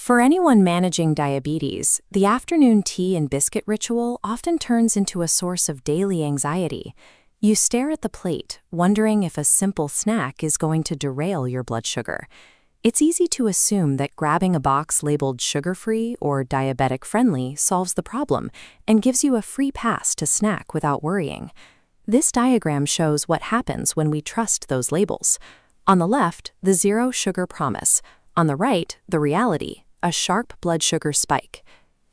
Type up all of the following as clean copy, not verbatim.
For anyone managing diabetes, the afternoon tea and biscuit ritual often turns into a source of daily anxiety. You stare at the plate, wondering if a simple snack is going to derail your blood sugar. It's easy to assume that grabbing a box labeled sugar-free or diabetic-friendly solves the problem and gives you a free pass to snack without worrying. This diagram shows what happens when we trust those labels. On the left, the zero sugar promise. On the right, the reality, a sharp blood sugar spike.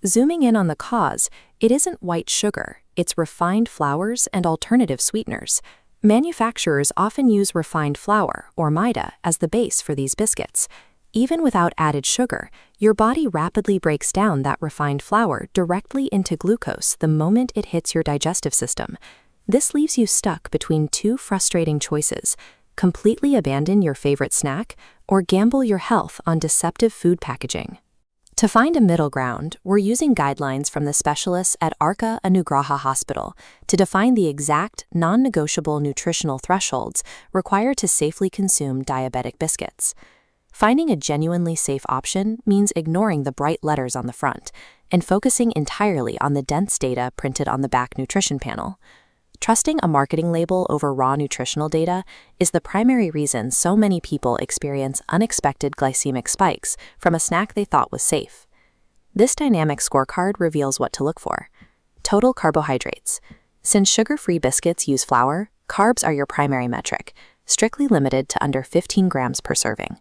Zooming in on the cause, it isn't white sugar, it's refined flours and alternative sweeteners. Manufacturers often use refined flour, or Maida, as the base for these biscuits. Even without added sugar, your body rapidly breaks down that refined flour directly into glucose the moment it hits your digestive system. This leaves you stuck between two frustrating choices: completely abandon your favorite snack, or gamble your health on deceptive food packaging. To find a middle ground, we're using guidelines from the specialists at Arka Anugraha Hospital to define the exact, non-negotiable nutritional thresholds required to safely consume diabetic biscuits. Finding a genuinely safe option means ignoring the bright letters on the front and focusing entirely on the dense data printed on the back nutrition panel. Trusting a marketing label over raw nutritional data is the primary reason so many people experience unexpected glycemic spikes from a snack they thought was safe. This dynamic scorecard reveals what to look for. Total carbohydrates. Since sugar-free biscuits use flour, carbs are your primary metric, strictly limited to under 15 grams per serving.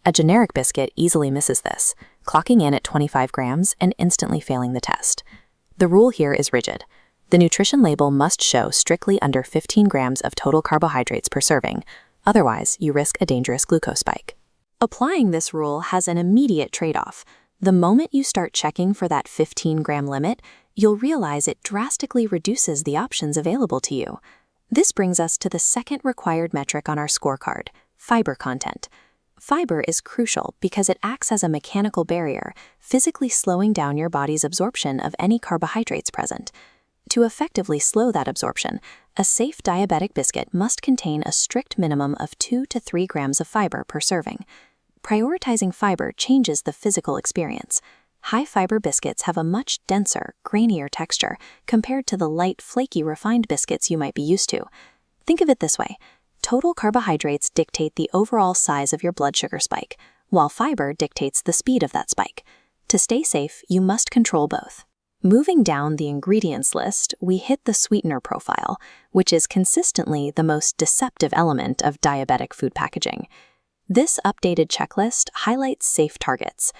A generic biscuit easily misses this, clocking in at 25 grams and instantly failing the test. The rule here is rigid. The nutrition label must show strictly under 15 grams of total carbohydrates per serving, otherwise you risk a dangerous glucose spike. Applying this rule has an immediate trade-off. The moment you start checking for that 15-gram limit, you'll realize it drastically reduces the options available to you. This brings us to the second required metric on our scorecard: fiber content. Fiber is crucial because it acts as a mechanical barrier, physically slowing down your body's absorption of any carbohydrates present. To effectively slow that absorption, a safe diabetic biscuit must contain a strict minimum of 2 to 3 grams of fiber per serving. Prioritizing fiber changes the physical experience. High-fiber biscuits have a much denser, grainier texture compared to the light, flaky, refined biscuits you might be used to. Think of it this way: total carbohydrates dictate the overall size of your blood sugar spike, while fiber dictates the speed of that spike. To stay safe, you must control both. Moving down the ingredients list, we hit the sweetener profile, which is consistently the most deceptive element of diabetic food packaging. This updated checklist highlights safe targets.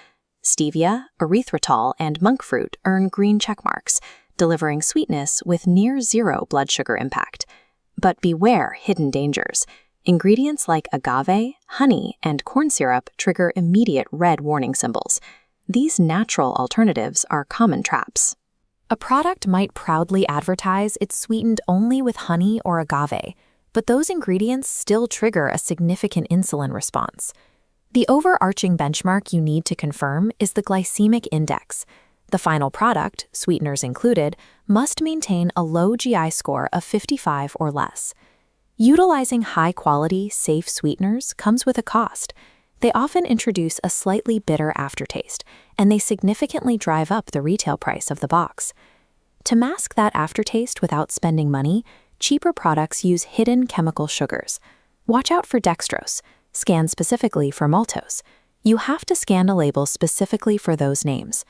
Stevia, erythritol, and monk fruit earn green checkmarks, delivering sweetness with near zero blood sugar impact. But beware hidden dangers. Ingredients like agave, honey, and corn syrup trigger immediate red warning symbols. These natural alternatives are common traps. A product might proudly advertise it's sweetened only with honey or agave, but those ingredients still trigger a significant insulin response. The overarching benchmark you need to confirm is the glycemic index. The final product, sweeteners included, must maintain a low GI score of 55 or less. Utilizing high-quality, safe sweeteners comes with a cost. They often introduce a slightly bitter aftertaste, and they significantly drive up the retail price of the box. To mask that aftertaste without spending money, cheaper products use hidden chemical sugars. Watch out for dextrose. Scan specifically for maltose. You have to scan a label specifically for those names.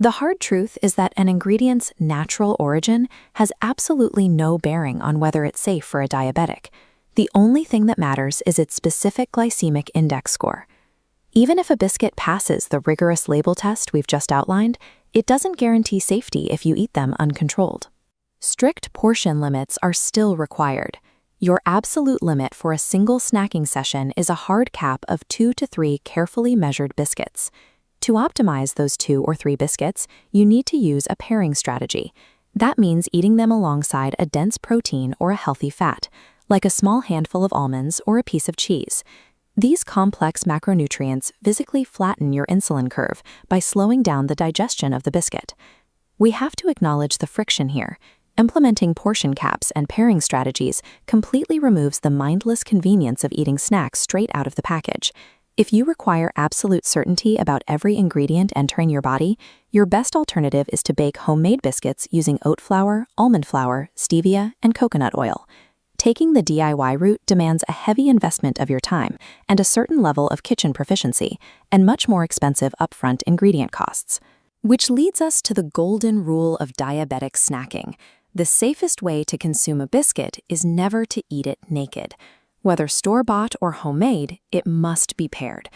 The hard truth is that an ingredient's natural origin has absolutely no bearing on whether it's safe for a diabetic. The only thing that matters is its specific glycemic index score. Even if a biscuit passes the rigorous label test we've just outlined, it doesn't guarantee safety if you eat them uncontrolled. Strict portion limits are still required. Your absolute limit for a single snacking session is a hard cap of 2 to 3 carefully measured biscuits. To optimize those 2 or 3 biscuits, you need to use a pairing strategy. That means eating them alongside a dense protein or a healthy fat, like a small handful of almonds or a piece of cheese. These complex macronutrients physically flatten your insulin curve by slowing down the digestion of the biscuit. We have to acknowledge the friction here. Implementing portion caps and pairing strategies completely removes the mindless convenience of eating snacks straight out of the package. If you require absolute certainty about every ingredient entering your body, your best alternative is to bake homemade biscuits using oat flour, almond flour, stevia, and coconut oil. Taking the DIY route demands a heavy investment of your time and a certain level of kitchen proficiency, and much more expensive upfront ingredient costs. Which leads us to the golden rule of diabetic snacking. The safest way to consume a biscuit is never to eat it naked. Whether store-bought or homemade, it must be paired.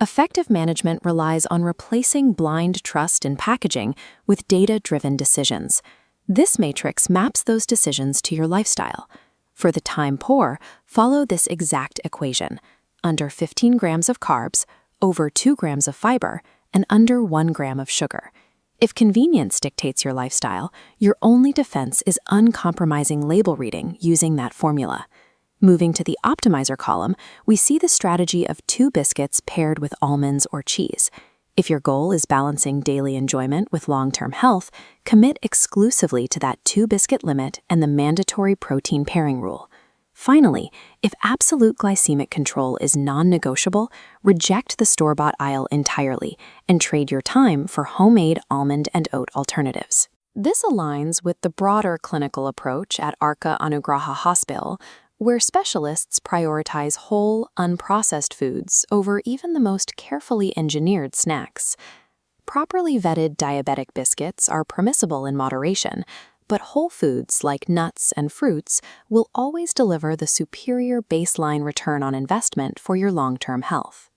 Effective management relies on replacing blind trust in packaging with data-driven decisions. This matrix maps those decisions to your lifestyle. For the time poor, follow this exact equation: under 15 grams of carbs, over 2 grams of fiber, and under 1 gram of sugar. If convenience dictates your lifestyle, your only defense is uncompromising label reading using that formula. Moving to the optimizer column, we see the strategy of 2 biscuits paired with almonds or cheese. If your goal is balancing daily enjoyment with long-term health, commit exclusively to that 2-biscuit limit and the mandatory protein pairing rule. Finally, if absolute glycemic control is non-negotiable, reject the store-bought aisle entirely and trade your time for homemade almond and oat alternatives. This aligns with the broader clinical approach at Arka Anugraha Hospital, where specialists prioritize whole, unprocessed foods over even the most carefully engineered snacks. Properly vetted diabetic biscuits are permissible in moderation, but whole foods like nuts and fruits will always deliver the superior baseline return on investment for your long-term health.